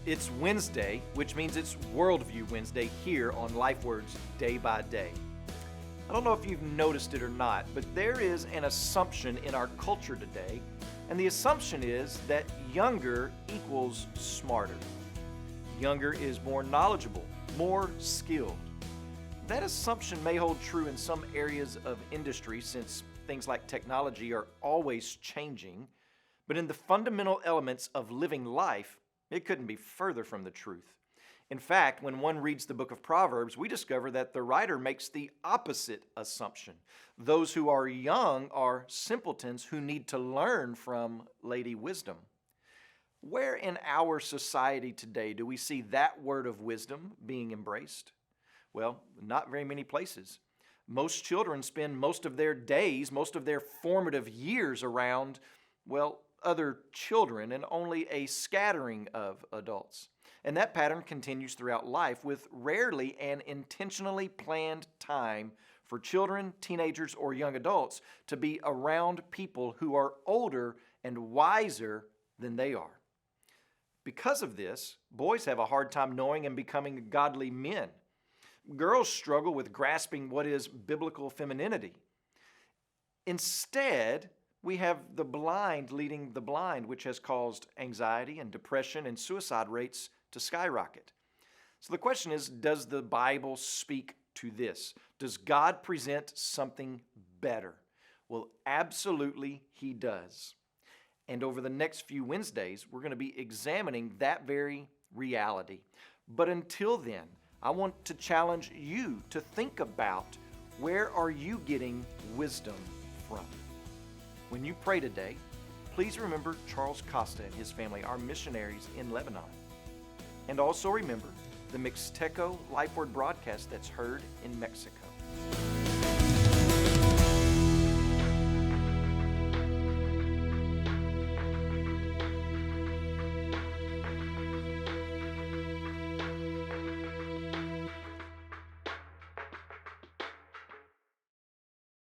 It's Wednesday, which means it's Worldview Wednesday here on LifeWords Day by Day. I don't know if you've noticed it or not, but there is an assumption in our culture today, and the assumption is that younger equals smarter. Younger is more knowledgeable, more skilled. That assumption may hold true in some areas of industry since things like technology are always changing, but in the fundamental elements of living life, it couldn't be further from the truth. In fact, when one reads the book of Proverbs, we discover that the writer makes the opposite assumption. Those who are young are simpletons who need to learn from Lady Wisdom. Where in our society today do we see that word of wisdom being embraced? Well, not very many places. Most children spend most of their days, most of their formative years around, other children and only a scattering of adults. And that pattern continues throughout life with rarely an intentionally planned time for children, teenagers, or young adults to be around people who are older and wiser than they are. Because of this, boys have a hard time knowing and becoming godly men. Girls struggle with grasping what is biblical femininity. Instead, we have the blind leading the blind, which has caused anxiety and depression and suicide rates to skyrocket. So the question is, does the Bible speak to this? Does God present something better? Well, absolutely He does. And over the next few Wednesdays, we're going to be examining that very reality. But until then, I want to challenge you to think about, where are you getting wisdom from? When you pray today, please remember Charles Costa and his family, our missionaries in Lebanon. And also remember the Mixteco LifeWord broadcast that's heard in Mexico.